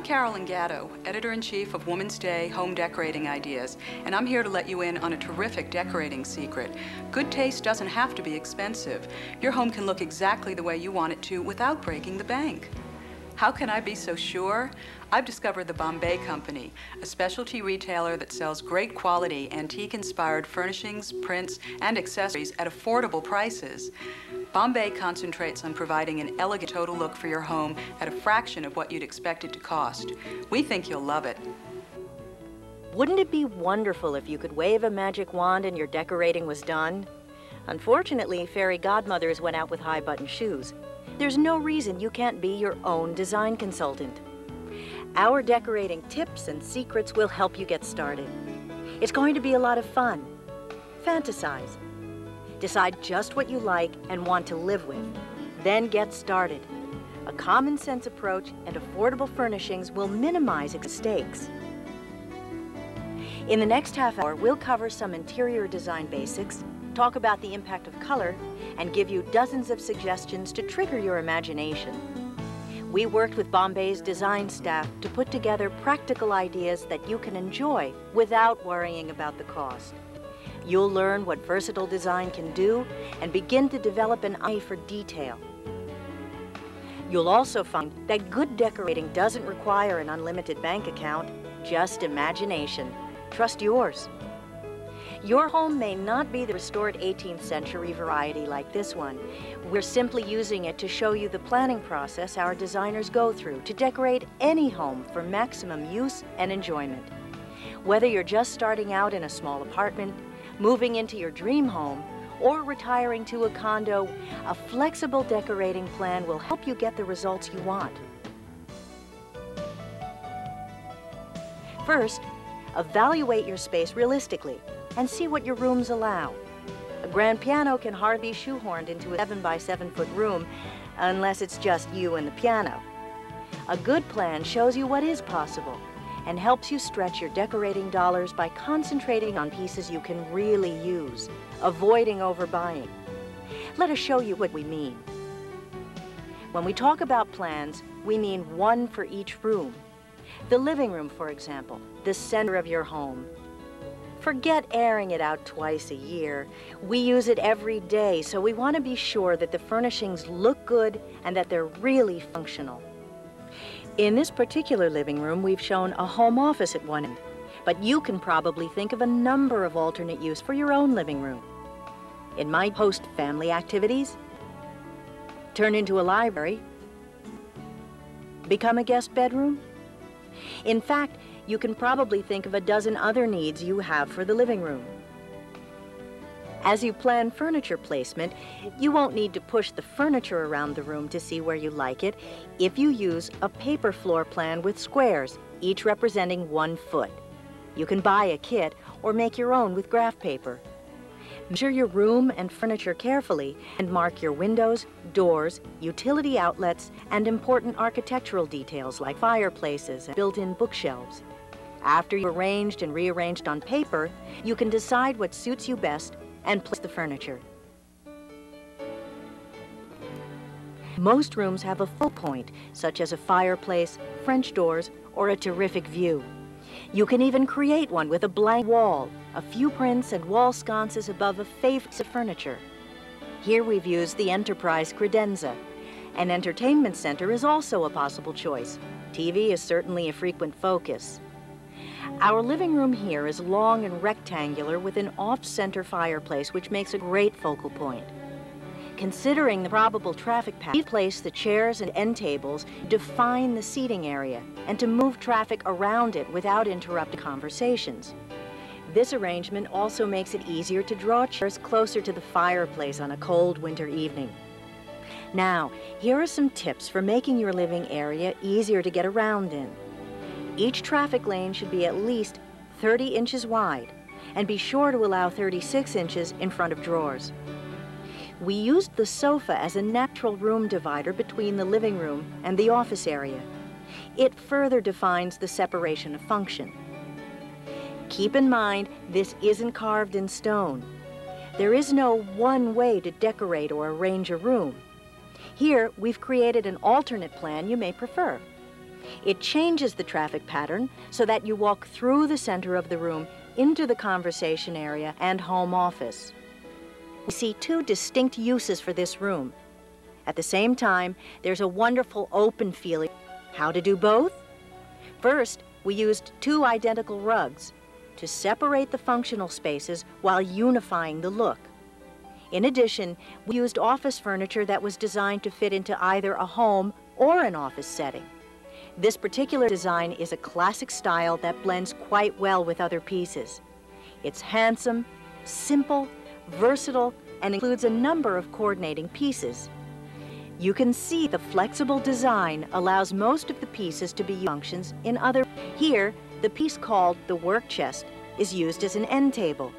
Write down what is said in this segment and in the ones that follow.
Carolyn Gatto, Editor-in-Chief of Woman's Day Home Decorating Ideas, and I'm here to let you in on a terrific decorating secret. Good taste doesn't have to be expensive. Your home can look exactly the way you want it to without breaking the bank. How can I be so sure? I've discovered the Bombay Company, a specialty retailer that sells great quality, antique-inspired furnishings, prints, and accessories at affordable prices. Bombay concentrates on providing an elegant total look for your home at a fraction of what you'd expect it to cost. We think you'll love it. Wouldn't it be wonderful if you could wave a magic wand and your decorating was done? Unfortunately, fairy godmothers went out with high-button shoes. There's no reason you can't be your own design consultant. Our decorating tips and secrets will help you get started. It's going to be a lot of fun. Fantasize. Decide just what you like and want to live with. Then get started. A common sense approach and affordable furnishings will minimize mistakes. In the next half hour, we'll cover some interior design basics, talk about the impact of color, and give you dozens of suggestions to trigger your imagination. We worked with Bombay's design staff to put together practical ideas that you can enjoy without worrying about the cost. You'll learn what versatile design can do and begin to develop an eye for detail. You'll also find that good decorating doesn't require an unlimited bank account, just imagination. Trust yours. Your home may not be the restored 18th century variety like this one. We're simply using it to show you the planning process our designers go through to decorate any home for maximum use and enjoyment. Whether you're just starting out in a small apartment, moving into your dream home, or retiring to a condo, a flexible decorating plan will help you get the results you want. First, evaluate your space realistically and see what your rooms allow. A grand piano can hardly be shoehorned into a 7 by 7 foot room unless it's just you and the piano. A good plan shows you what is possible and helps you stretch your decorating dollars by concentrating on pieces you can really use, avoiding overbuying. Let us show you what we mean. When we talk about plans, we mean one for each room. The living room, for example, the center of your home. Forget airing it out twice a year. We use it every day, so we want to be sure that the furnishings look good and that they're really functional. In this particular living room, we've shown a home office at one end, but you can probably think of a number of alternate use for your own living room. It might host family activities, turn into a library, become a guest bedroom. In fact, you can probably think of a dozen other needs you have for the living room. As you plan furniture placement, you won't need to push the furniture around the room to see where you like it if you use a paper floor plan with squares, each representing 1 foot. You can buy a kit or make your own with graph paper. Measure your room and furniture carefully and mark your windows, doors, utility outlets, and important architectural details like fireplaces and built-in bookshelves. After you've arranged and rearranged on paper, you can decide what suits you best and place the furniture. Most rooms have a focal point, such as a fireplace, French doors, or a terrific view. You can even create one with a blank wall, a few prints and wall sconces above a favorite piece of furniture. Here we've used the Enterprise credenza. An entertainment center is also a possible choice. TV is certainly a frequent focus. Our living room here is long and rectangular with an off-center fireplace, which makes a great focal point. Considering the probable traffic pattern, we've placed the chairs and end tables to define the seating area and to move traffic around it without interrupting conversations. This arrangement also makes it easier to draw chairs closer to the fireplace on a cold winter evening. Now, here are some tips for making your living area easier to get around in. Each traffic lane should be at least 30 inches wide, and be sure to allow 36 inches in front of drawers. We used the sofa as a natural room divider between the living room and the office area. It further defines the separation of function. Keep in mind, this isn't carved in stone. There is no one way to decorate or arrange a room. Here, we've created an alternate plan you may prefer. It changes the traffic pattern so that you walk through the center of the room into the conversation area and home office. We see two distinct uses for this room. At the same time, there's a wonderful open feeling. How to do both? First, we used two identical rugs to separate the functional spaces while unifying the look. In addition, we used office furniture that was designed to fit into either a home or an office setting. This particular design is a classic style that blends quite well with other pieces. It's handsome, simple, versatile, and includes a number of coordinating pieces. You can see the flexible design allows most of the pieces to be functions in other. Here, the piece called the work chest is used as an end table.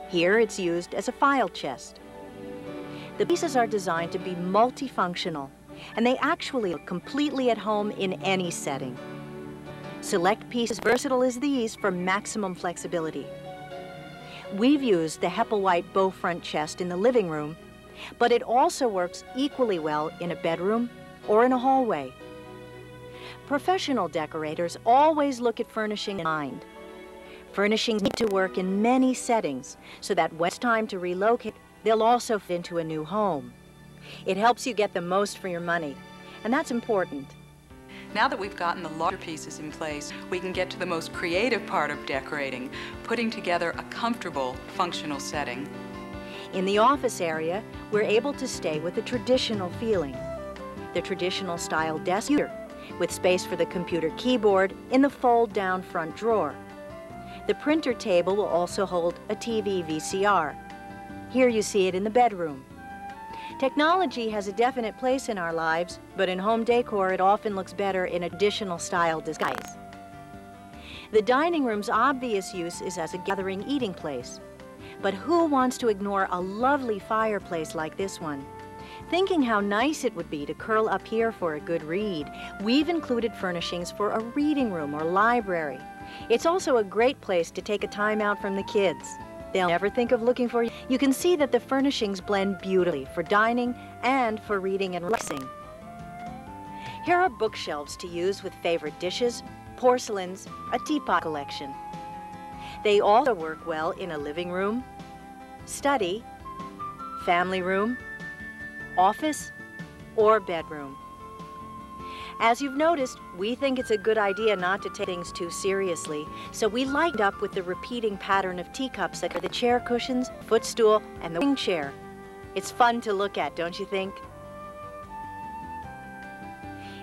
Here, it's used as a file chest. The pieces are designed to be multifunctional, and they actually look completely at home in any setting. Select pieces versatile as these for maximum flexibility. We've used the Hepplewhite bow front chest in the living room, but it also works equally well in a bedroom or in a hallway. Professional decorators always look at furnishing in mind. Furnishings need to work in many settings so that when it's time to relocate, they'll also fit into a new home. It helps you get the most for your money, and that's important. Now that we've gotten the larger pieces in place, we can get to the most creative part of decorating, putting together a comfortable, functional setting. In the office area, we're able to stay with the traditional feeling. The traditional style desk here, with space for the computer keyboard in the fold-down front drawer. The printer table will also hold a TV VCR. Here you see it in the bedroom. Technology has a definite place in our lives, but in home decor it often looks better in additional style disguise. The dining room's obvious use is as a gathering eating place. But who wants to ignore a lovely fireplace like this one? Thinking how nice it would be to curl up here for a good read, we've included furnishings for a reading room or library. It's also a great place to take a time out from the kids. They'll never think of looking for you. You can see that the furnishings blend beautifully for dining and for reading and relaxing. Here are bookshelves to use with favorite dishes, porcelains, a teapot collection. They also work well in a living room, study, family room, office, or bedroom. As you've noticed, we think it's a good idea not to take things too seriously, so we lined up with the repeating pattern of teacups that are the chair cushions, footstool, and the wing chair. It's fun to look at, don't you think?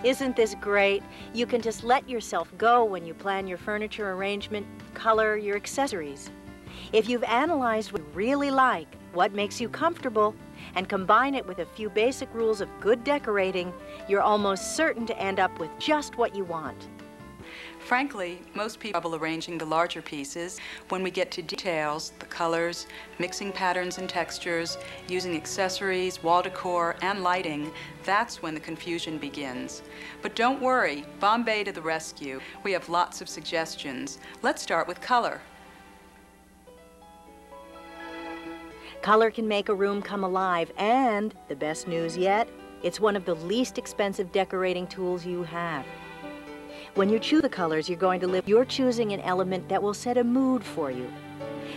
Isn't this great? You can just let yourself go when you plan your furniture arrangement, color your accessories. If you've analyzed what you really like, what makes you comfortable, and combine it with a few basic rules of good decorating, you're almost certain to end up with just what you want. Frankly, most people have trouble arranging the larger pieces. When we get to details, the colors, mixing patterns and textures, using accessories, wall decor, and lighting, that's when the confusion begins. But don't worry, Bombay to the rescue. We have lots of suggestions. Let's start with color. Color can make a room come alive, and, the best news yet, it's one of the least expensive decorating tools you have. When you choose the colors you're going to live, you're choosing an element that will set a mood for you.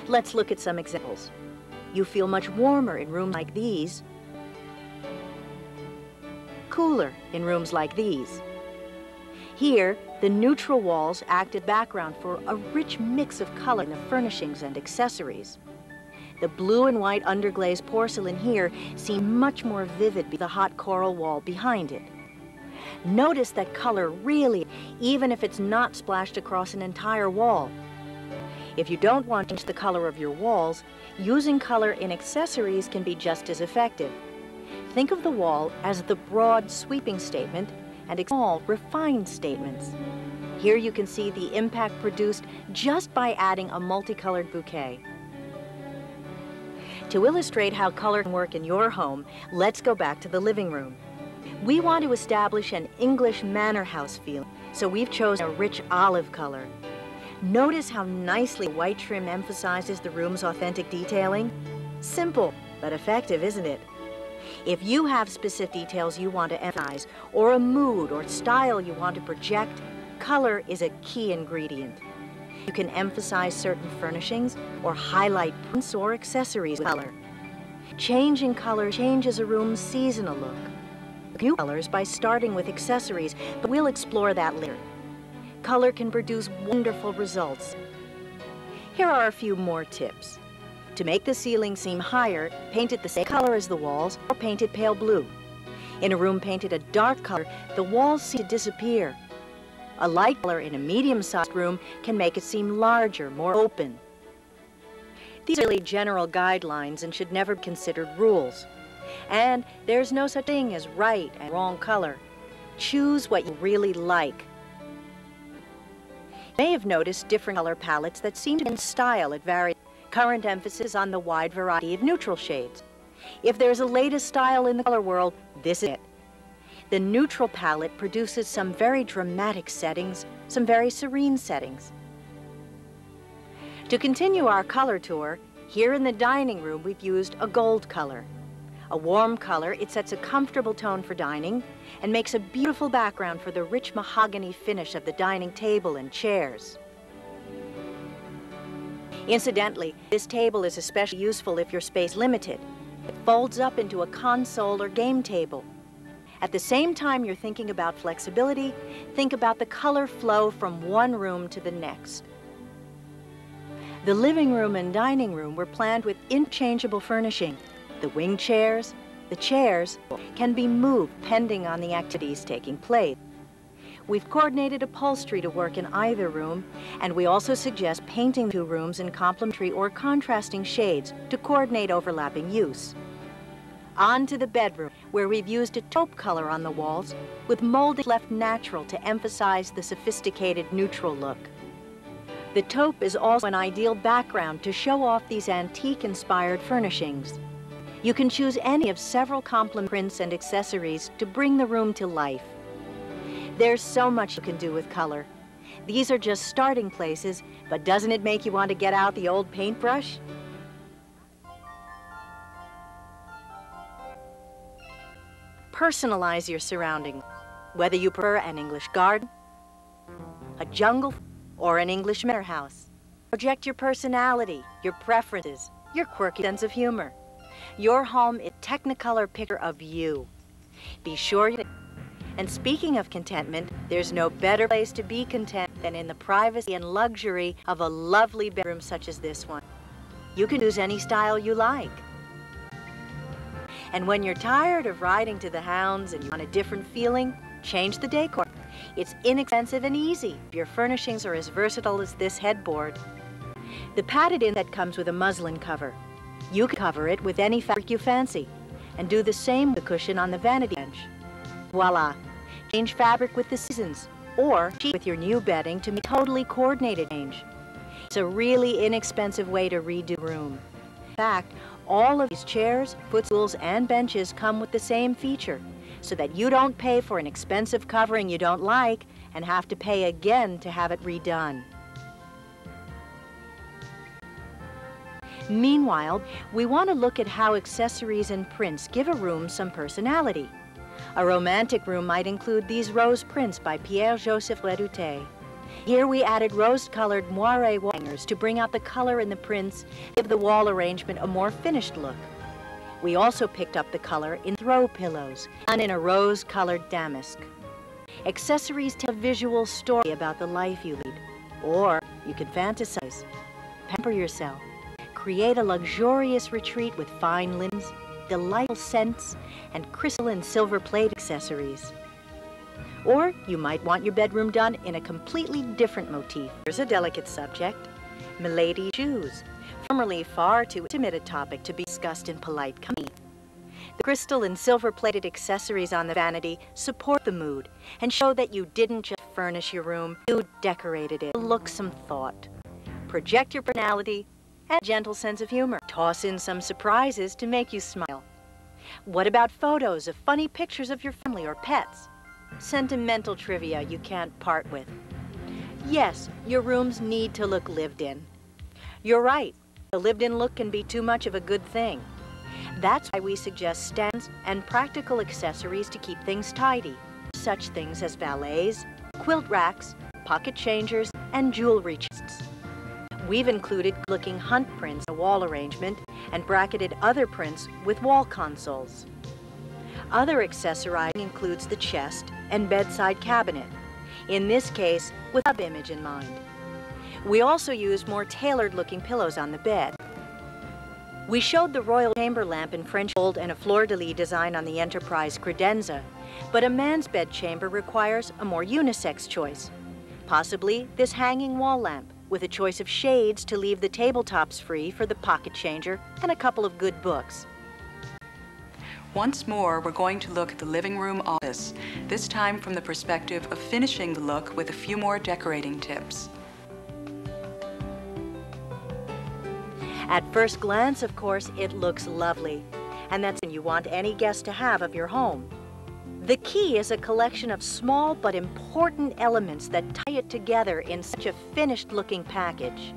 Let's look at some examples. You feel much warmer in rooms like these, cooler in rooms like these. Here, the neutral walls act as background for a rich mix of color in the furnishings and accessories. The blue and white underglazed porcelain here seem much more vivid with the hot coral wall behind it. Notice that color really, even if it's not splashed across an entire wall. If you don't want to change the color of your walls, using color in accessories can be just as effective. Think of the wall as the broad sweeping statement and small refined statements. Here you can see the impact produced just by adding a multicolored bouquet. To illustrate how color can work in your home, let's go back to the living room. We want to establish an English manor house feel, so we've chosen a rich olive color. Notice how nicely white trim emphasizes the room's authentic detailing? Simple, but effective, isn't it? If you have specific details you want to emphasize, or a mood or style you want to project, color is a key ingredient. You can emphasize certain furnishings or highlight prints or accessories with color. Changing color changes a room's seasonal look. New colors by starting with accessories, but we'll explore that later. Color can produce wonderful results. Here are a few more tips. To make the ceiling seem higher, paint it the same color as the walls or paint it pale blue. In a room painted a dark color, the walls seem to disappear. A light color in a medium-sized room can make it seem larger, more open. These are really general guidelines and should never be considered rules. And there's no such thing as right and wrong color. Choose what you really like. You may have noticed different color palettes that seem to be in style at various current emphasis on the wide variety of neutral shades. If there's a latest style in the color world, this is it. The neutral palette produces some very dramatic settings, some very serene settings. To continue our color tour, here in the dining room we've used a gold color. A warm color, it sets a comfortable tone for dining and makes a beautiful background for the rich mahogany finish of the dining table and chairs. Incidentally, this table is especially useful if your space is limited. It folds up into a console or game table. At the same time you're thinking about flexibility, think about the color flow from one room to the next. The living room and dining room were planned with interchangeable furnishing. The wing chairs, the chairs can be moved depending on the activities taking place. We've coordinated upholstery to work in either room, and we also suggest painting the two rooms in complementary or contrasting shades to coordinate overlapping use. On to the bedroom, where we've used a taupe color on the walls, with molding left natural to emphasize the sophisticated neutral look. The taupe is also an ideal background to show off these antique-inspired furnishings. You can choose any of several complement prints and accessories to bring the room to life. There's so much you can do with color. These are just starting places, but doesn't it make you want to get out the old paintbrush? Personalize your surroundings, whether you prefer an English garden, a jungle, or an English manor house. Project your personality, your preferences, your quirky sense of humor. Your home is a Technicolor picture of you. Be sure you... And speaking of contentment, there's no better place to be content than in the privacy and luxury of a lovely bedroom such as this one. You can choose any style you like. And when you're tired of riding to the hounds and you want a different feeling, change the decor. It's inexpensive and easy. Your furnishings are as versatile as this headboard. The padded inset comes with a muslin cover. You can cover it with any fabric you fancy, and do the same with the cushion on the vanity bench. Voila! Change fabric with the seasons, or with your new bedding to make a totally coordinated change. It's a really inexpensive way to redo a room. In fact, all of these chairs, footstools, and benches come with the same feature, so that you don't pay for an expensive covering you don't like and have to pay again to have it redone. Meanwhile, we want to look at how accessories and prints give a room some personality. A romantic room might include these rose prints by Pierre-Joseph Redoute. Here we added rose-colored moire wall hangers to bring out the color in the prints, give the wall arrangement a more finished look. We also picked up the color in throw pillows, done in a rose-colored damask. Accessories tell a visual story about the life you lead. Or you can fantasize, pamper yourself, create a luxurious retreat with fine linens, delightful scents, and crystal and silver plate accessories. Or you might want your bedroom done in a completely different motif. Here's a delicate subject, milady shoes, formerly far too intimate a topic to be discussed in polite company. The crystal and silver-plated accessories on the vanity support the mood and show that you didn't just furnish your room, you decorated it. Look some thought. Project your personality and a gentle sense of humor. Toss in some surprises to make you smile. What about photos of funny pictures of your family or pets? Sentimental trivia you can't part with. Yes, your rooms need to look lived in. You're right, a lived-in look can be too much of a good thing. That's why we suggest stands and practical accessories to keep things tidy, such things as valets, quilt racks, pocket changers, and jewelry chests. We've included looking hunt prints in a wall arrangement and bracketed other prints with wall consoles. Other accessorizing includes the chest and bedside cabinet, in this case with a image in mind. We also use more tailored-looking pillows on the bed. We showed the Royal Chamber lamp in French gold and a fleur-de-lis design on the Enterprise credenza, but a man's bedchamber requires a more unisex choice. Possibly this hanging wall lamp, with a choice of shades to leave the tabletops free for the pocket changer and a couple of good books. Once more, we're going to look at the living room office, this time from the perspective of finishing the look with a few more decorating tips. At first glance, of course, it looks lovely, and that's what you want any guest to have of your home. The key is a collection of small but important elements that tie it together in such a finished-looking package.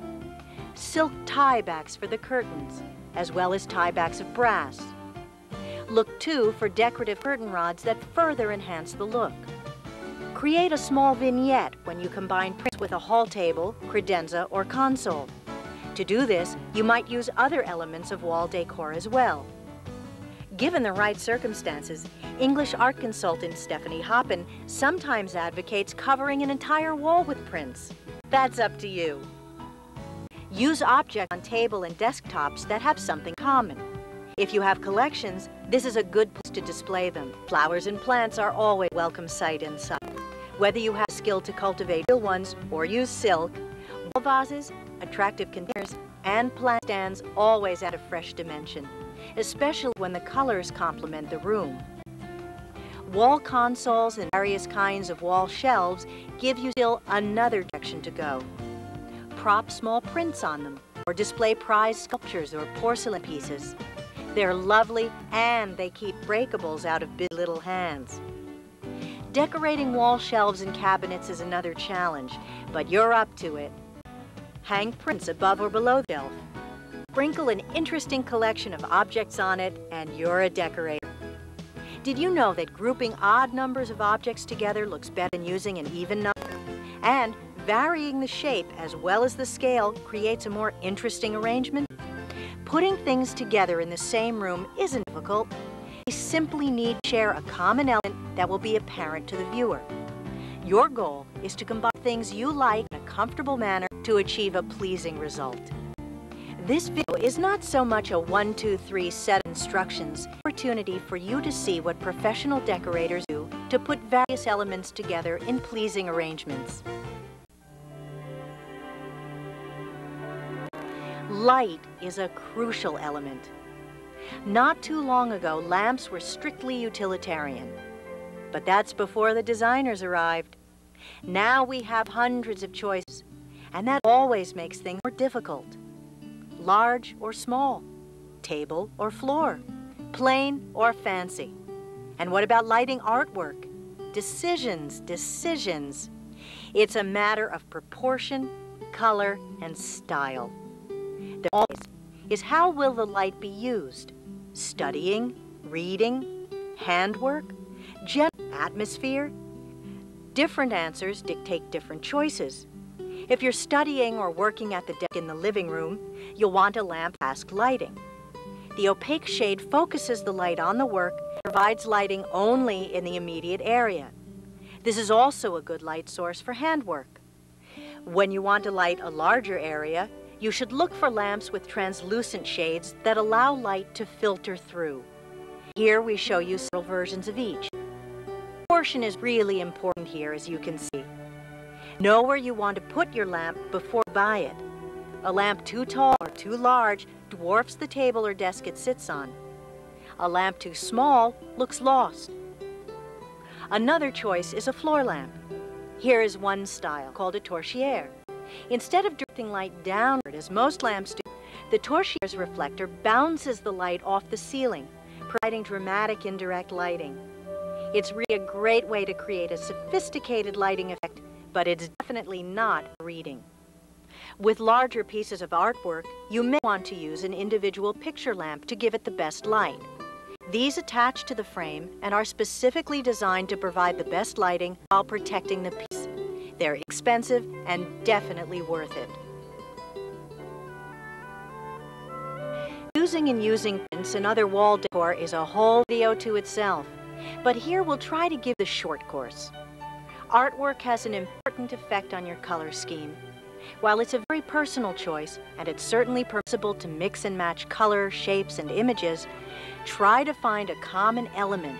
Silk tie backs for the curtains, as well as tie backs of brass. Look, too, for decorative curtain rods that further enhance the look. Create a small vignette when you combine prints with a hall table, credenza, or console. To do this, you might use other elements of wall decor as well. Given the right circumstances, English art consultant Stephanie Hoppen sometimes advocates covering an entire wall with prints. That's up to you. Use objects on table and desktops that have something common. If you have collections, this is a good place to display them. Flowers and plants are always a welcome sight inside. Whether you have skill to cultivate real ones or use silk, wall vases, attractive containers, and plant stands always add a fresh dimension, especially when the colors complement the room. Wall consoles and various kinds of wall shelves give you still another direction to go. Prop small prints on them, or display prized sculptures or porcelain pieces. They're lovely, and they keep breakables out of big little hands. Decorating wall shelves and cabinets is another challenge, but you're up to it. Hang prints above or below the shelf. Sprinkle an interesting collection of objects on it, and you're a decorator. Did you know that grouping odd numbers of objects together looks better than using an even number? And varying the shape as well as the scale creates a more interesting arrangement? Putting things together in the same room isn't difficult. You simply need to share a common element that will be apparent to the viewer. Your goal is to combine things you like in a comfortable manner to achieve a pleasing result. This video is not so much a 1, 2, 3 set of instructions, but an opportunity for you to see what professional decorators do to put various elements together in pleasing arrangements. Light is a crucial element. Not too long ago, lamps were strictly utilitarian. But that's before the designers arrived. Now we have hundreds of choices, and that always makes things more difficult. Large or small, table or floor, plain or fancy. And what about lighting artwork? Decisions, decisions. It's a matter of proportion, color, and style. The always is how will the light be used? Studying, reading, handwork, general atmosphere? Different answers dictate different choices. If you're studying or working at the desk in the living room, you'll want a lamp-mask lighting. The opaque shade focuses the light on the work and provides lighting only in the immediate area. This is also a good light source for handwork. When you want to light a larger area, you should look for lamps with translucent shades that allow light to filter through. Here we show you several versions of each. Proportion is really important here, as you can see. Know where you want to put your lamp before you buy it. A lamp too tall or too large dwarfs the table or desk it sits on. A lamp too small looks lost. Another choice is a floor lamp. Here is one style called a torchère. Instead of directing light downward, as most lamps do, the torchère's reflector bounces the light off the ceiling, providing dramatic indirect lighting. It's really a great way to create a sophisticated lighting effect, but it's definitely not reading. With larger pieces of artwork, you may want to use an individual picture lamp to give it the best light. These attach to the frame and are specifically designed to provide the best lighting while protecting the piece. They're expensive and definitely worth it. Using and using prints and other wall decor is a whole video to itself, but here we'll try to give the short course. Artwork has an important effect on your color scheme. While it's a very personal choice, and it's certainly possible to mix and match color, shapes, and images, try to find a common element,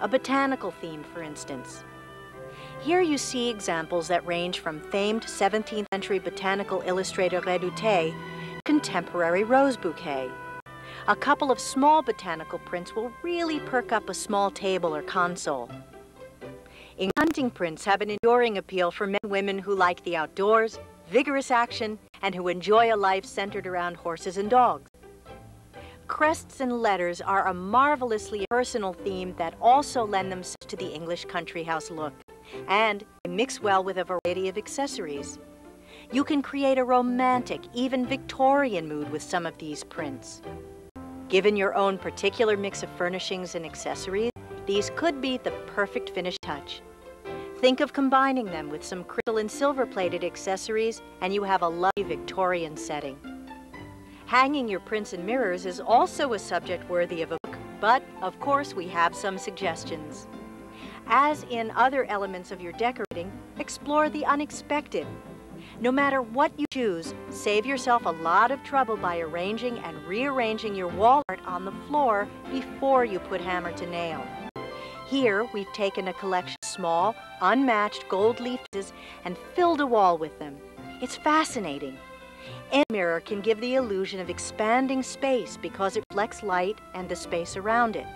a botanical theme, for instance. Here you see examples that range from famed 17th century botanical illustrator Redoutey to contemporary rose bouquet. A couple of small botanical prints will really perk up a small table or console. Hunting prints have an enduring appeal for men and women who like the outdoors, vigorous action, and who enjoy a life centered around horses and dogs. Crests and letters are a marvelously personal theme that also lend themselves to the English country house look, and mix well with a variety of accessories. You can create a romantic, even Victorian mood with some of these prints. Given your own particular mix of furnishings and accessories, these could be the perfect finish touch. Think of combining them with some crystal and silver-plated accessories, and you have a lovely Victorian setting. Hanging your prints in mirrors is also a subject worthy of a book, but of course we have some suggestions. As in other elements of your decorating, explore the unexpected. No matter what you choose, save yourself a lot of trouble by arranging and rearranging your wall art on the floor before you put hammer to nail. Here, we've taken a collection of small, unmatched gold leaf pieces and filled a wall with them. It's fascinating. Any mirror can give the illusion of expanding space because it reflects light and the space around it.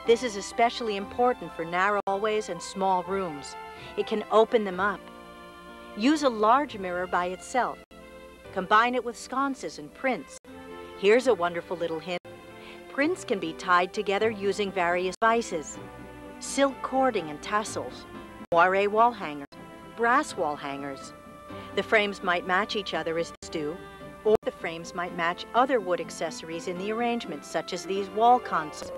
This is especially important for narrow hallways and small rooms. It can open them up. Use a large mirror by itself. Combine it with sconces and prints. Here's a wonderful little hint. Prints can be tied together using various devices. Silk cording and tassels, moire wall hangers, brass wall hangers. The frames might match each other as these do, or the frames might match other wood accessories in the arrangement, such as these wall consoles.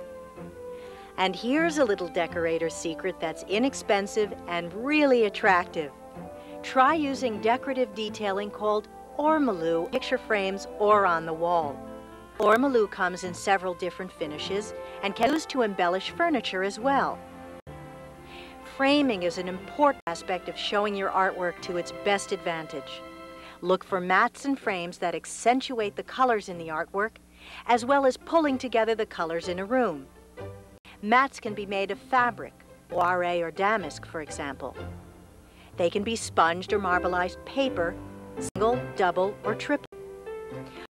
And here's a little decorator's secret that's inexpensive and really attractive. Try using decorative detailing called ormolu in picture frames or on the wall. Ormolu comes in several different finishes and can be used to embellish furniture as well. Framing is an important aspect of showing your artwork to its best advantage. Look for mats and frames that accentuate the colors in the artwork, as well as pulling together the colors in a room. Mats can be made of fabric, moire or damask, for example. They can be sponged or marbleized paper, single, double, or triple.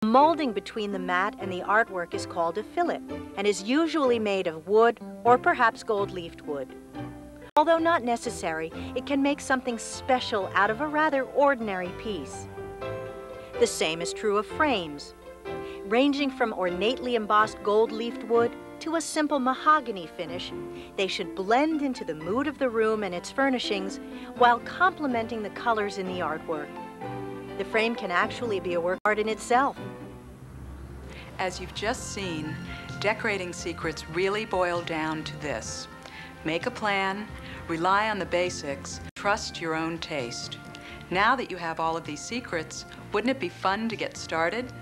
Molding between the mat and the artwork is called a fillet and is usually made of wood or perhaps gold-leafed wood. Although not necessary, it can make something special out of a rather ordinary piece. The same is true of frames. Ranging from ornately embossed gold-leafed wood to a simple mahogany finish, they should blend into the mood of the room and its furnishings while complementing the colors in the artwork. The frame can actually be a work of art in itself. As you've just seen, decorating secrets really boil down to this. Make a plan, rely on the basics, trust your own taste. Now that you have all of these secrets, wouldn't it be fun to get started?